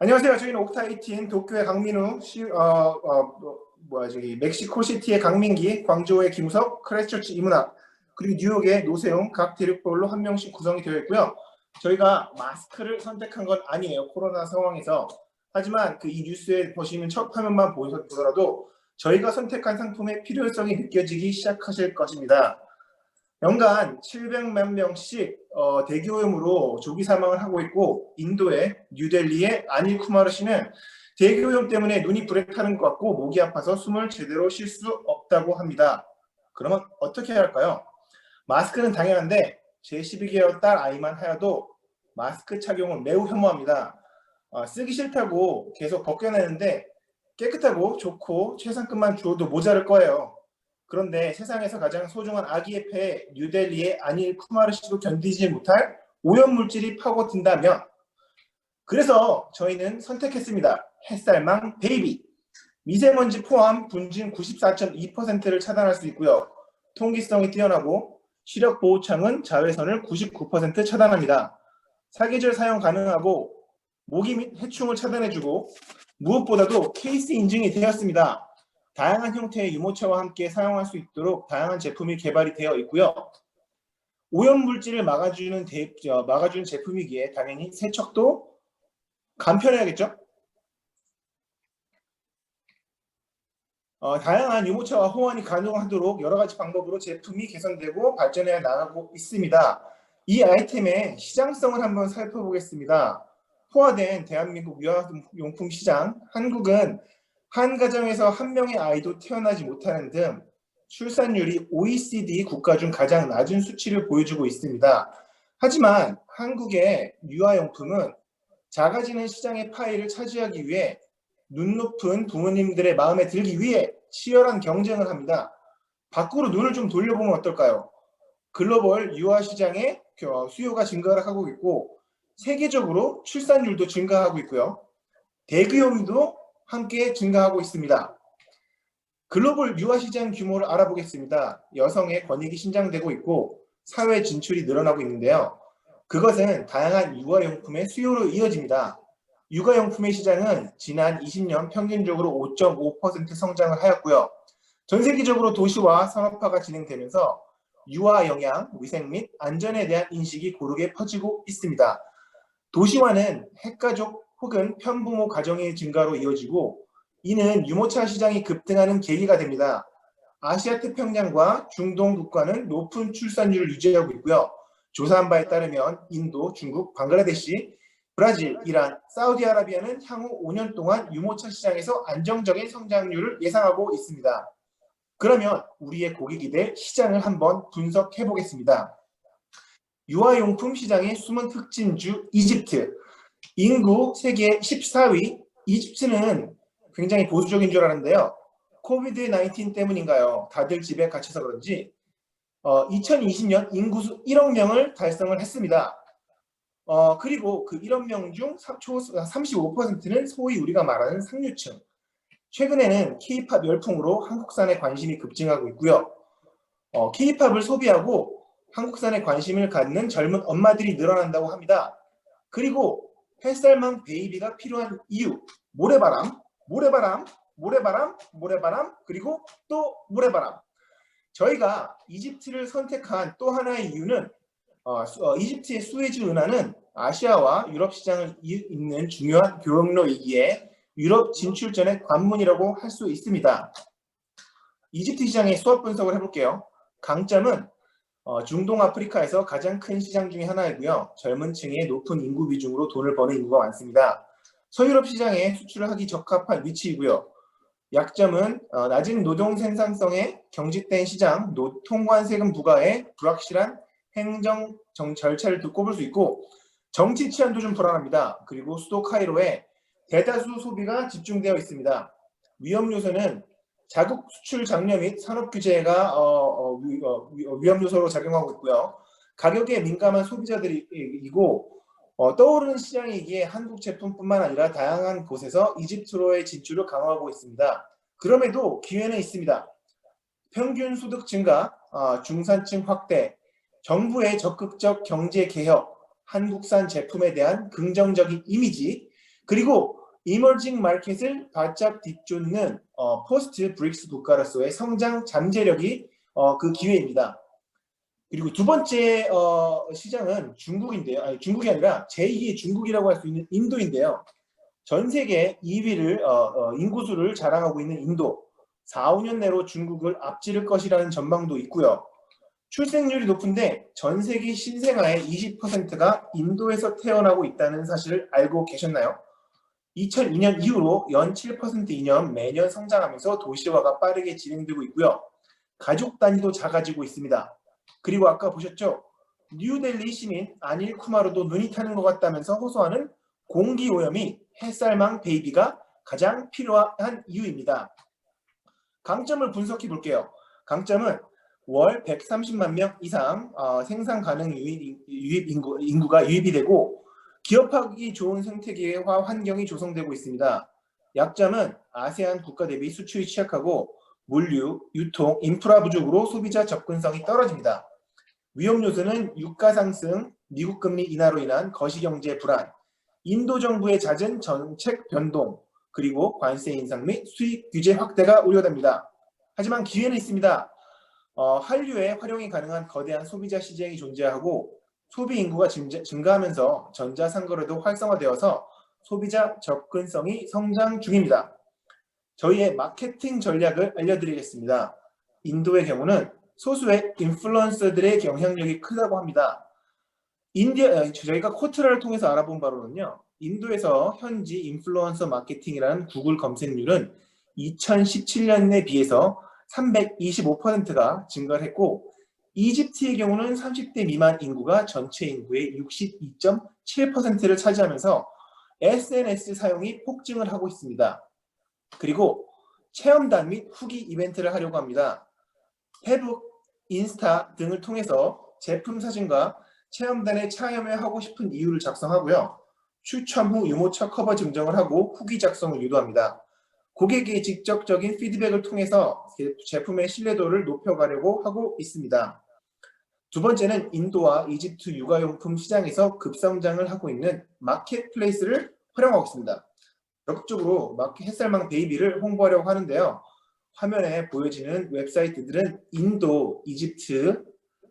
안녕하세요. 저희는 옥타 18 도쿄의 강민우, 멕시코 시티의 강민기, 광저우의 김우석, 크라이스처치 이문학, 그리고 뉴욕의 노세용 각 대륙별로 한 명씩 구성이 되어 있고요. 저희가 마스크를 선택한 건 아니에요. 코로나 상황에서. 하지만 이 뉴스에 보시는 첫 화면만 보더라도 저희가 선택한 상품의 필요성이 느껴지기 시작하실 것입니다. 연간 700만 명씩 대기오염으로 조기 사망을 하고 있고, 인도의 뉴델리의 아닐 쿠마르 씨는 대기오염 때문에 눈이 불에 타는 것 같고 목이 아파서 숨을 제대로 쉴 수 없다고 합니다. 그러면 어떻게 해야 할까요? 마스크는 당연한데 제 12개월 딸 아이만 하여도 마스크 착용을 매우 혐오합니다. 쓰기 싫다고 계속 벗겨내는데 깨끗하고 좋고 최상급만 주어도 모자랄 거예요. 그런데 세상에서 가장 소중한 아기의 폐에 뉴델리의 아닐 쿠마르 씨도 견디지 못할 오염물질이 파고든다면, 그래서 저희는 선택했습니다. 햇살망 베이비. 미세먼지 포함 분진 94.2%를 차단할 수 있고요. 통기성이 뛰어나고 시력 보호창은 자외선을 99% 차단합니다. 사계절 사용 가능하고 모기 및 해충을 차단해주고, 무엇보다도 케이스 인증이 되었습니다. 다양한 형태의 유모차와 함께 사용할 수 있도록 다양한 제품이 개발이 되어 있고요. 오염물질을 막아주는 제품이기에 당연히 세척도 간편해야겠죠? 다양한 유모차와 호환이 가능하도록 여러 가지 방법으로 제품이 개선되고 발전해 나가고 있습니다. 이 아이템의 시장성을 한번 살펴보겠습니다. 포화된 대한민국 유아용품 시장, 한국은 한 가정에서 한 명의 아이도 태어나지 못하는 등 출산율이 OECD 국가 중 가장 낮은 수치를 보여주고 있습니다. 하지만 한국의 유아용품은 작아지는 시장의 파이를 차지하기 위해 눈 높은 부모님들의 마음에 들기 위해 치열한 경쟁을 합니다. 밖으로 눈을 좀 돌려보면 어떨까요? 글로벌 유아 시장의 수요가 증가를 하고 있고, 세계적으로 출산율도 증가하고 있고요. 대기업도 함께 증가하고 있습니다. 글로벌 유아 시장 규모를 알아보겠습니다. 여성의 권익이 신장되고 있고 사회 진출이 늘어나고 있는데요. 그것은 다양한 육아용품의 수요로 이어집니다. 육아용품의 시장은 지난 20년 평균적으로 5.5% 성장을 하였고요. 전 세계적으로 도시화 산업화가 진행되면서 유아 영양, 위생 및 안전에 대한 인식이 고르게 퍼지고 있습니다. 도시화는 핵가족 혹은 편부모 가정의 증가로 이어지고, 이는 유모차 시장이 급등하는 계기가 됩니다. 아시아 태평양과 중동 국가는 높은 출산율을 유지하고 있고요. 조사한 바에 따르면 인도, 중국, 방글라데시, 브라질, 이란, 사우디아라비아는 향후 5년 동안 유모차 시장에서 안정적인 성장률을 예상하고 있습니다. 그러면 우리의 고객이 될 시장을 한번 분석해 보겠습니다. 유아용품 시장의 숨은 흑진주 이집트. 인구 세계 14위. 이집트는 굉장히 보수적인 줄 알았는데요. 코비드-19 때문인가요? 다들 집에 갇혀서 그런지 2020년 인구수 1억 명을 달성을 했습니다. 그리고 그 1억 명 중 35%는 소위 우리가 말하는 상류층. 최근에는 K-팝 열풍으로 한국산에 관심이 급증하고 있고요. K-팝을 소비하고 한국산에 관심을 갖는 젊은 엄마들이 늘어난다고 합니다. 그리고 햇살망 베이비가 필요한 이유, 모래바람, 모래바람, 모래바람, 모래바람, 그리고 또 모래바람. 저희가 이집트를 선택한 또 하나의 이유는 이집트의 수에즈 운하는 아시아와 유럽 시장을 잇는 중요한 교역로이기에 유럽 진출 전의 관문이라고 할 수 있습니다. 이집트 시장의 수업 분석을 해볼게요. 강점은 중동 아프리카에서 가장 큰 시장 중에 하나이고요. 젊은 층의 높은 인구 비중으로 돈을 버는 인구가 많습니다. 서유럽 시장에 수출을 하기 적합한 위치이고요. 약점은 낮은 노동 생산성에 경직된 시장, 통관 세금 부과에 불확실한 행정 절차를 꼽을 수 있고, 정치 치안도 좀 불안합니다. 그리고 수도 카이로에 대다수 소비가 집중되어 있습니다. 위험 요소는 자국 수출 장려 및 산업 규제가 위험 요소로 작용하고 있고요. 가격에 민감한 소비자들이고, 떠오르는 시장이기에 한국 제품뿐만 아니라 다양한 곳에서 이집트로의 진출을 강화하고 있습니다. 그럼에도 기회는 있습니다. 평균 소득 증가, 중산층 확대, 정부의 적극적 경제 개혁, 한국산 제품에 대한 긍정적인 이미지, 그리고 이머징 마켓을 바짝 뒤쫓는 포스트 브릭스 국가로서의 성장 잠재력이 그 기회입니다. 그리고 두 번째 시장은 중국인데요. 아니, 중국이 아니라 제2의 중국이라고 할 수 있는 인도인데요. 전 세계 2위를 인구수를 자랑하고 있는 인도. 4, 5년 내로 중국을 앞지를 것이라는 전망도 있고요. 출생률이 높은데 전 세계 신생아의 20%가 인도에서 태어나고 있다는 사실을 알고 계셨나요? 2002년 이후로 연 7% 이년 매년 성장하면서 도시화가 빠르게 진행되고 있고요. 가족 단위도 작아지고 있습니다. 그리고 아까 보셨죠? 뉴델리 시민 아닐 쿠마르도 눈이 타는 것 같다면서 호소하는 공기오염이 햇살망 베이비가 가장 필요한 이유입니다. 강점을 분석해 볼게요. 강점은 월 130만 명 이상 생산 가능 인구가 유입이 되고 기업하기 좋은 생태계와 환경이 조성되고 있습니다. 약점은 아세안 국가 대비 수출이 취약하고 물류, 유통, 인프라 부족으로 소비자 접근성이 떨어집니다. 위험 요소는 유가 상승, 미국 금리 인하로 인한 거시경제 불안, 인도 정부의 잦은 정책 변동, 그리고 관세 인상 및 수입 규제 확대가 우려됩니다. 하지만 기회는 있습니다. 한류에 활용이 가능한 거대한 소비자 시장이 존재하고 소비 인구가 증가하면서 전자상거래도 활성화되어서 소비자 접근성이 성장 중입니다. 저희의 마케팅 전략을 알려드리겠습니다. 인도의 경우는 소수의 인플루언서들의 영향력이 크다고 합니다. 저희가 코트라를 통해서 알아본 바로는요. 인도에서 현지 인플루언서 마케팅이라는 구글 검색률은 2017년에 비해서 325%가 증가를 했고 이집트의 경우는 30대 미만 인구가 전체 인구의 62.7%를 차지하면서 SNS 사용이 폭증을 하고 있습니다. 그리고 체험단 및 후기 이벤트를 하려고 합니다. 페북, 인스타 등을 통해서 제품 사진과 체험단에 참여를 하고 싶은 이유를 작성하고요. 추첨 후 유모차 커버 증정을 하고 후기 작성을 유도합니다. 고객의 직접적인 피드백을 통해서 제품의 신뢰도를 높여가려고 하고 있습니다. 두 번째는 인도와 이집트 육아용품 시장에서 급성장을 하고 있는 마켓플레이스를 활용하고 있습니다. 적극적으로 햇살망 베이비를 홍보하려고 하는데요. 화면에 보여지는 웹사이트들은 인도, 이집트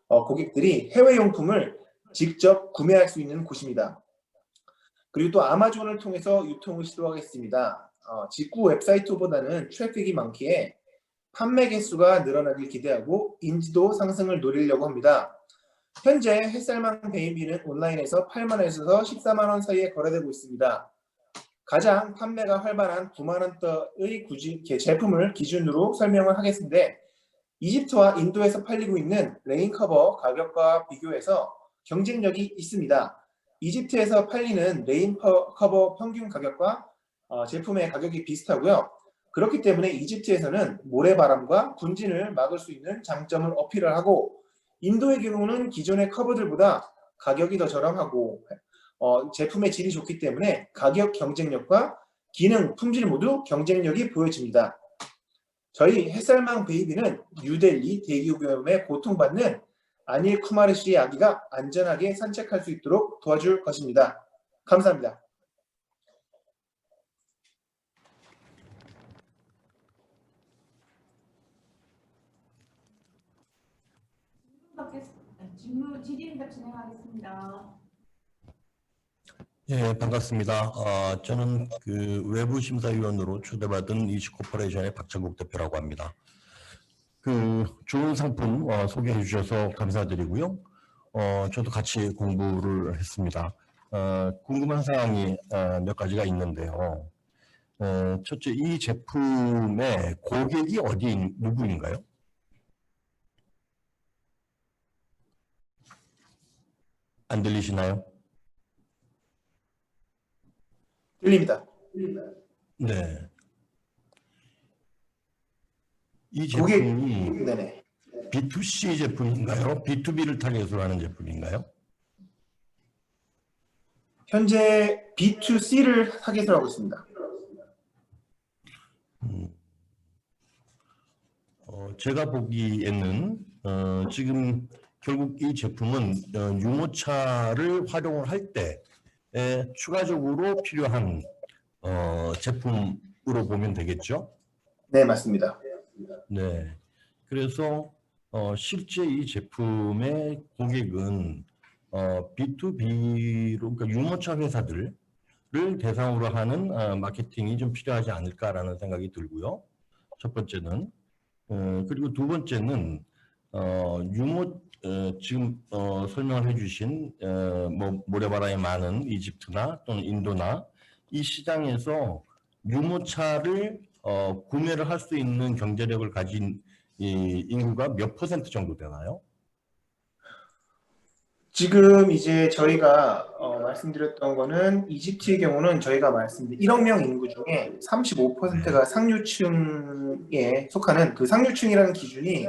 고객들이 해외용품을 직접 구매할 수 있는 곳입니다. 그리고 또 아마존을 통해서 유통을 시도하겠습니다. 직구 웹사이트보다는 트래픽이 많기에 판매 개수가 늘어나길 기대하고 인지도 상승을 노리려고 합니다. 현재 햇살망 베이비는 온라인에서 8만 원에서 14만 원 사이에 거래되고 있습니다. 가장 판매가 활발한 9만 원대의 제품을 기준으로 설명을 하겠습니다. 이집트와 인도에서 팔리고 있는 레인커버 가격과 비교해서 경쟁력이 있습니다. 이집트에서 팔리는 레인커버 평균 가격과 제품의 가격이 비슷하고요. 그렇기 때문에 이집트에서는 모래바람과 분진을 막을 수 있는 장점을 어필을 하고 인도의 경우는 기존의 커버들보다 가격이 더 저렴하고 제품의 질이 좋기 때문에 가격 경쟁력과 기능, 품질 모두 경쟁력이 보여집니다. 저희 햇살망 베이비는 뉴델리 대기오염에 고통받는 아닐 쿠마르 씨의 아기가 안전하게 산책할 수 있도록 도와줄 것입니다. 감사합니다. 질의응답 진행하겠습니다. 예, 반갑습니다. 저는 그 외부 심사위원으로 초대받은 이시코퍼레이션의 박정국 대표라고 합니다. 그 좋은 상품 소개해 주셔서 감사드리고요. 저도 같이 공부를 했습니다. 궁금한 사항이 몇 가지가 있는데요. 첫째, 이 제품의 고객이 누구인가요? 안 들리시나요? 들립니다. 네. 이 제품이 네네. B2C 제품인가요? B2B를 타겟으로 하는 제품인가요? 현재 B2C를 타겟으로 하고 있습니다. 제가 보기에는 지금 결국 이 제품은 유모차를 활용을 할 때 추가적으로 필요한 제품으로 보면 되겠죠? 네, 맞습니다. 네. 그래서 실제 이 제품의 고객은 B2B로 그러니까 유모차 회사들을 대상으로 하는 마케팅이 좀 필요하지 않을까라는 생각이 들고요. 첫 번째는 그리고 두 번째는 지금 설명을 해주신 뭐 모래바라에 많은 이집트나 또는 인도나 이 시장에서 유모차를 구매를 할 수 있는 경제력을 가진 이 인구가 몇 퍼센트 정도 되나요? 지금 이제 저희가 말씀드렸던 거는 이집트의 경우는 저희가 말씀드린 1억 명 인구 중에 35%가 상류층에 속하는 그 상류층이라는 기준이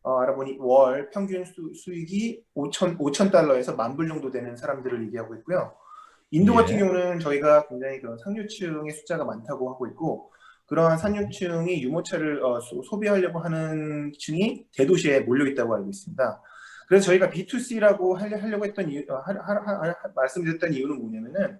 알아보니 월 평균 수익이 5천 달러에서 10,000불 정도 되는 사람들을 얘기하고 있고요. 인도 같은 예. 경우는 저희가 굉장히 그런 상류층의 숫자가 많다고 하고 있고 그러한 상류층이 유모차를 소비하려고 하는 층이 대도시에 몰려 있다고 알고 있습니다. 그래서 저희가 B2C라고 하려고 했던 말씀드렸던 이유는 뭐냐면은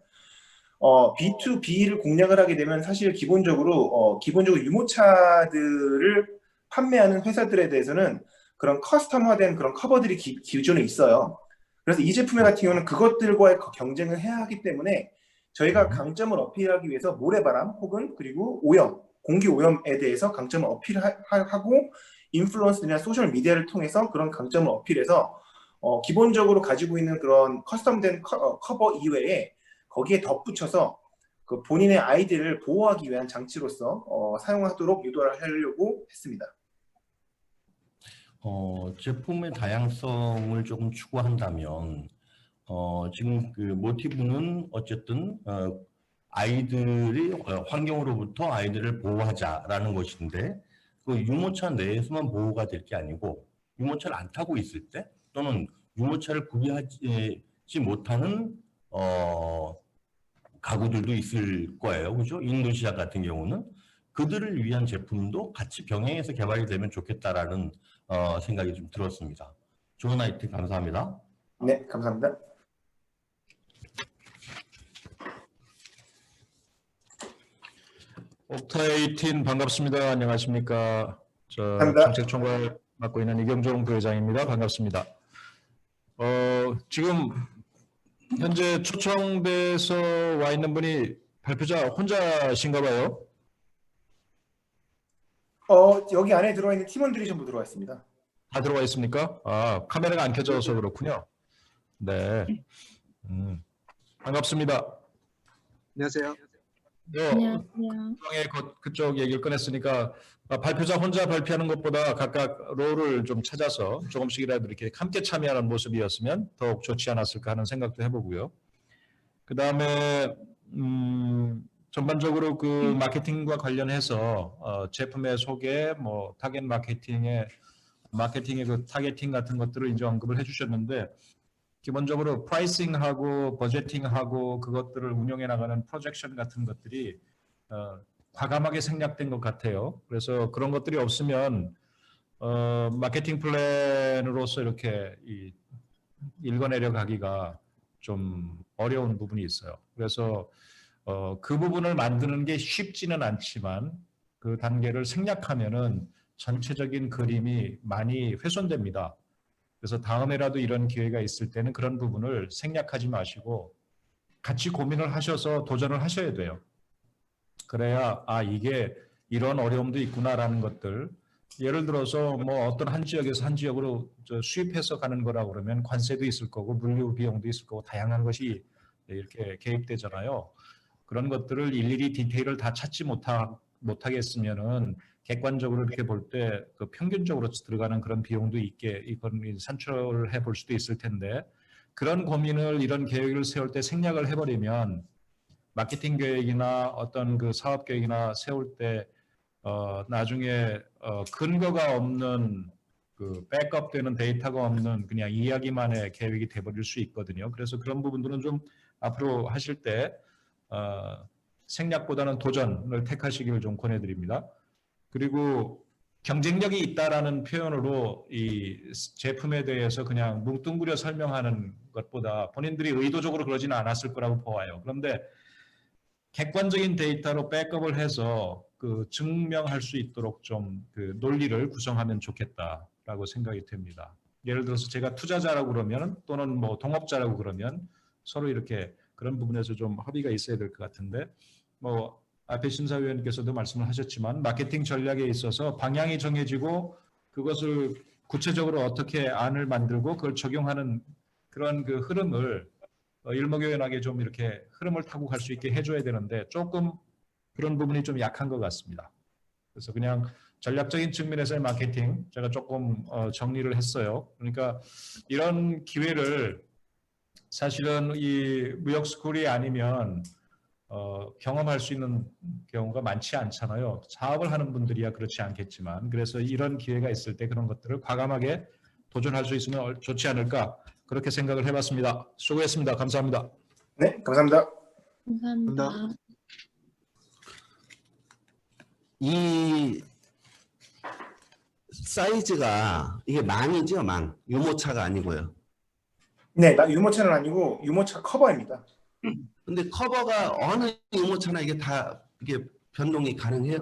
B2B를 공략을 하게 되면 사실 기본적으로 유모차들을 판매하는 회사들에 대해서는 그런 커스텀화된 그런 커버들이 기존에 있어요. 그래서 이 제품 같은 경우는 그것들과의 경쟁을 해야 하기 때문에 저희가 강점을 어필하기 위해서 모래바람 혹은 그리고 오염, 공기 오염에 대해서 강점을 어필하고 인플루언스나 소셜 미디어를 통해서 그런 강점을 어필해서 기본적으로 가지고 있는 그런 커스텀된 커버 이외에 거기에 덧붙여서 그 본인의 아이디를 보호하기 위한 장치로서 사용하도록 유도를 하려고 했습니다. 제품의 다양성을 조금 추구한다면 지금 그 모티브는 어쨌든 아이들이 환경으로부터 아이들을 보호하자라는 것인데 그 유모차 내에서만 보호가 될 게 아니고 유모차를 안 타고 있을 때 또는 유모차를 구비하지 못하는 가구들도 있을 거예요. 그죠? 인도시아 같은 경우는 그들을 위한 제품도 같이 병행해서 개발이 되면 좋겠다라는 생각이 좀 들었습니다. 좋은 아이템 감사합니다. 네, 감사합니다. 옥타18 반갑습니다. 안녕하십니까. 감사합니다. 정책총괄 맡고 있는 이경종 부회장입니다. 반갑습니다. 지금 현재 초청돼서 와 있는 분이 발표자 혼자신가 봐요. 여기 안에 들어와 있는 팀원들이 전부 들어와 있습니다. 다 들어와 있습니까? 카메라가 안 켜져서 그렇군요. 네. 반갑습니다. 안녕하세요. 안녕하세요. 그쪽 얘기를 꺼냈으니까 발표자 혼자 발표하는 것보다 각각 롤을 좀 찾아서 조금씩이라도 이렇게 함께 참여하는 모습이었으면 더욱 좋지 않았을까 하는 생각도 해보고요. 그 다음에 전반적으로 그 마케팅과 관련해서 제품의 소개, 뭐 타겟 마케팅의 그 타겟팅 같은 것들을 이제 언급을 해주셨는데 기본적으로 프라이싱하고 버제팅하고 그것들을 운영해 나가는 프로젝션 같은 것들이 과감하게 생략된 것 같아요. 그래서 그런 것들이 없으면 마케팅 플랜으로서 이렇게 읽어내려 가기가 좀 어려운 부분이 있어요. 그래서 그 부분을 만드는 게 쉽지는 않지만 그 단계를 생략하면은 전체적인 그림이 많이 훼손됩니다. 그래서 다음에라도 이런 기회가 있을 때는 그런 부분을 생략하지 마시고 같이 고민을 하셔서 도전을 하셔야 돼요. 그래야 이게 이런 어려움도 있구나라는 것들, 예를 들어서 뭐 어떤 한 지역에서 한 지역으로 수입해서 가는 거라 그러면 관세도 있을 거고 물류 비용도 있을 거고 다양한 것이 이렇게 개입되잖아요. 그런 것들을 일일이 디테일을 다 찾지 못하겠으면은 객관적으로 이렇게 볼 때 그 평균적으로 들어가는 그런 비용도 있게 이건 산출을 해볼 수도 있을 텐데 그런 고민을 이런 계획을 세울 때 생략을 해버리면 마케팅 계획이나 어떤 그 사업 계획이나 세울 때 나중에 근거가 없는 그 백업되는 데이터가 없는 그냥 이야기만의 계획이 돼버릴 수 있거든요. 그래서 그런 부분들은 좀 앞으로 하실 때 생략보다는 도전을 택하시기를 좀 권해드립니다. 그리고 경쟁력이 있다라는 표현으로 이 제품에 대해서 그냥 뭉뚱그려 설명하는 것보다 본인들이 의도적으로 그러지는 않았을 거라고 보아요. 그런데 객관적인 데이터로 백업을 해서 그 증명할 수 있도록 좀 그 논리를 구성하면 좋겠다라고 생각이 됩니다. 예를 들어서 제가 투자자라고 그러면 또는 뭐 동업자라고 그러면 서로 이렇게 그런 부분에서 좀 합의가 있어야 될 것 같은데 뭐 앞에 심사위원님께서도 말씀을 하셨지만 마케팅 전략에 있어서 방향이 정해지고 그것을 구체적으로 어떻게 안을 만들고 그걸 적용하는 그런 그 흐름을 일목요연하게 좀 이렇게 흐름을 타고 갈 수 있게 해줘야 되는데 조금 그런 부분이 좀 약한 것 같습니다. 그래서 그냥 전략적인 측면에서의 마케팅 제가 조금 정리를 했어요. 그러니까 이런 기회를 사실은 이 무역 스쿨이 아니면 경험할 수 있는 경우가 많지 않잖아요. 사업을 하는 분들이야 그렇지 않겠지만 그래서 이런 기회가 있을 때 그런 것들을 과감하게 도전할 수 있으면 좋지 않을까 그렇게 생각을 해봤습니다. 수고했습니다. 감사합니다. 네, 감사합니다. 감사합니다. 이 사이즈가 이게 망이죠, 망. 유모차가 아니고요. 네, 나 유모차는 아니고 유모차 커버입니다. 근데 커버가 어느 유모차나 이게 다 이게 변동이 가능해요?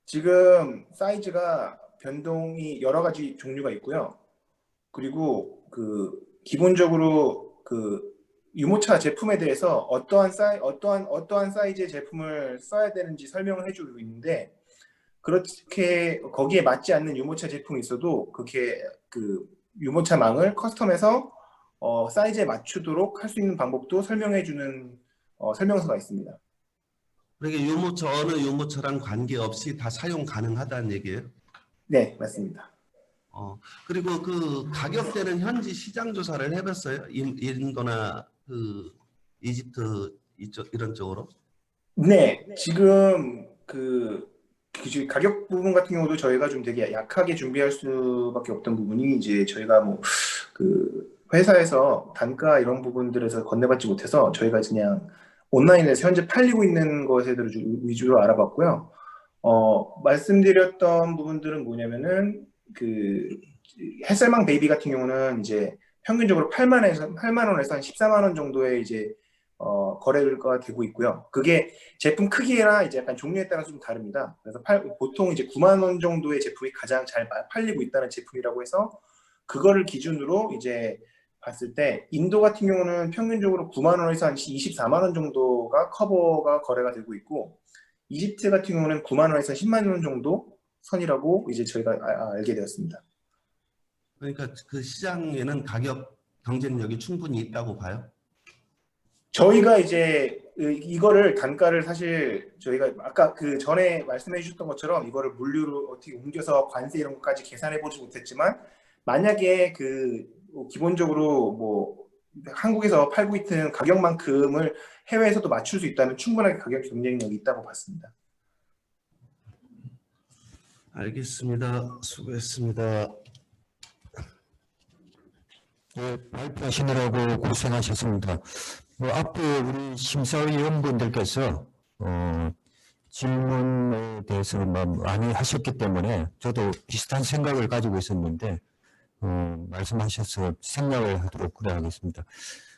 지금 사이즈가 변동이 여러 가지 종류가 있고요. 그리고 그 기본적으로 그 유모차 제품에 대해서 어떠한 사이즈의 제품을 써야 되는지 설명을 해주고 있는데 그렇게 거기에 맞지 않는 유모차 제품이 있어도 그렇게 그 유모차 망을 커스텀해서 사이즈에 맞추도록 할 수 있는 방법도 설명해주는 설명서가 있습니다. 그러니까 유모차 어느 유모차랑 관계없이 다 사용 가능하다는 얘기예요? 네, 맞습니다. 그리고 그 가격대는 현지 시장 조사를 해봤어요? 인도나 그 이집트 이쪽 이런 쪽으로? 네, 지금 그 가격 부분 같은 경우도 저희가 좀 되게 약하게 준비할 수밖에 없던 부분이 이제 저희가 뭐 그 회사에서 단가 이런 부분들에서 건네받지 못해서 저희가 그냥 온라인에서 현재 팔리고 있는 것에 대해서 위주로 알아봤고요. 말씀드렸던 부분들은 뭐냐면은 그 햇살망 베이비 같은 경우는 이제 평균적으로 8만 원에서 한 14만 원 정도의 이제 거래가 되고 있고요. 그게 제품 크기나 이제 약간 종류에 따라서 좀 다릅니다. 그래서 보통 이제 9만 원 정도의 제품이 가장 잘 팔리고 있다는 제품이라고 해서 그거를 기준으로 이제 봤을 때 인도 같은 경우는 평균적으로 9만 원에서 한 24만 원 정도가 커버가 거래가 되고 있고 이집트 같은 경우는 9만 원에서 10만 원 정도 선이라고 이제 저희가 알게 되었습니다. 그러니까 그 시장에는 가격 경쟁력이 충분히 있다고 봐요? 저희가 이제 이거를 단가를 사실 저희가 아까 그 전에 말씀해 주셨던 것처럼 이거를 물류로 어떻게 옮겨서 관세 이런 것까지 계산해 보지 못했지만 만약에 그 기본적으로 뭐 한국에서 팔고 있는 가격만큼을 해외에서도 맞출 수 있다면 충분하게 가격 경쟁력이 있다고 봤습니다. 알겠습니다. 수고했습니다. 네, 발표하시느라고 고생하셨습니다. 앞에 우리 심사위원분들께서 질문에 대해서 많이 하셨기 때문에 저도 비슷한 생각을 가지고 있었는데 말씀하셔서 생략을 하도록 그래 하겠습니다.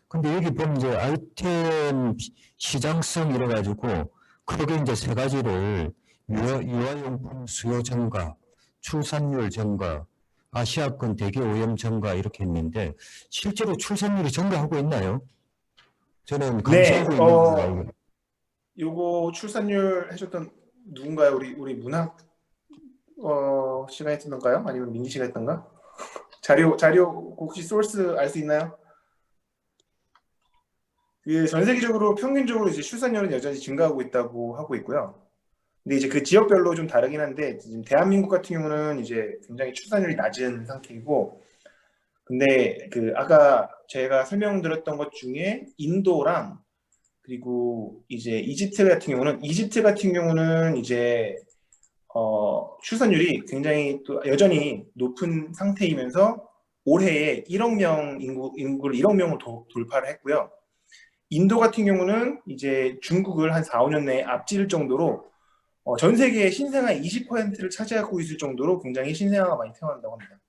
근데 여기 보면 이제 아이템 시장성 이래가지고 크게 이제 세 가지를 유아용품 수요 증가, 출산율 증가, 아시아권 대기 오염 증가 이렇게 했는데 실제로 출산율이 증가하고 있나요? 저는 감소하고 있는 줄 알고. 요거 출산율 해줬던 누군가요? 우리 문학 씨가 했던가요? 아니면 민기 씨가 했던가? 자료 혹시 소스 알 수 있나요? 전 세계적으로 평균적으로 이제 출산율은 여전히 증가하고 있다고 하고 있고요. 근데 이제 그 지역별로 좀 다르긴 한데 지금 대한민국 같은 경우는 이제 굉장히 출산율이 낮은 상태이고, 근데 그 아까 제가 설명드렸던 것 중에 인도랑 그리고 이제 이집트 같은 경우는 이제 출산율이 굉장히 또 여전히 높은 상태이면서 올해에 1억 명 인구를 1억 명을 돌파를 했고요. 인도 같은 경우는 이제 중국을 한 4, 5년 내에 앞질 정도로 전 세계의 신생아의 20%를 차지하고 있을 정도로 굉장히 신생아가 많이 태어난다고 합니다.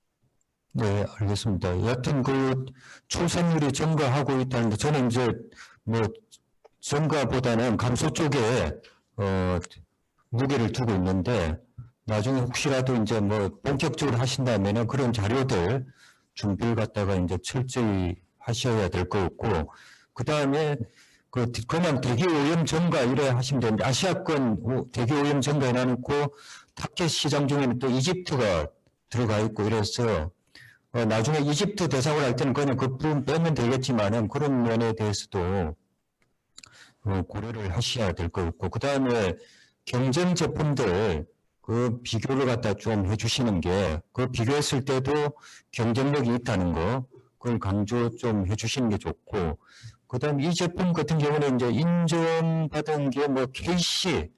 네, 알겠습니다. 여하튼 그 출산율이 증가하고 있다는데 저는 이제 뭐 증가보다는 감소 쪽에 무게를 두고 있는데 나중에 혹시라도 이제 뭐 본격적으로 하신다면은 그런 자료들 준비를 갖다가 이제 철저히 하셔야 될 것 같고, 그 다음에 그냥 대기 오염 증가 이래 하시면 되는데, 아시아권 대기 오염 증가 해놓고 타켓 시장 중에는 또 이집트가 들어가 있고 이래서 나중에 이집트 대상으로 할 때는 그냥 그 부분 빼면 되겠지만은 그런 면에 대해서도 고려를 하셔야 될 것 같고, 그 다음에 경쟁 제품들 그 비교를 갖다 좀 해주시는 게, 그 비교했을 때도 경쟁력이 있다는 거, 그걸 강조 좀 해주시는 게 좋고, 그 다음에 이 제품 같은 경우는 이제 인정받은 게 뭐 KC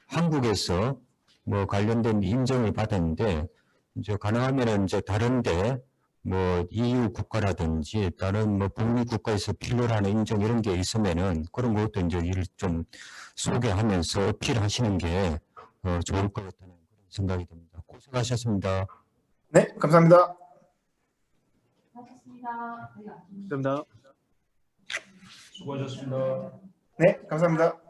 한국에서 뭐 관련된 인정을 받았는데, 이제 가능하면 이제 다른데 뭐 EU 국가라든지 다른 뭐 북미 국가에서 필요로 하는 인정 이런 게 있으면은 그런 것도 이제 이를 좀 소개하면서 어필하시는 게 좋을 것 같다는 그런 생각이 듭니다. 고생하셨습니다. 네, 감사합니다. 고맙습니다. 감사합니다. 수고하셨습니다. 네, 감사합니다.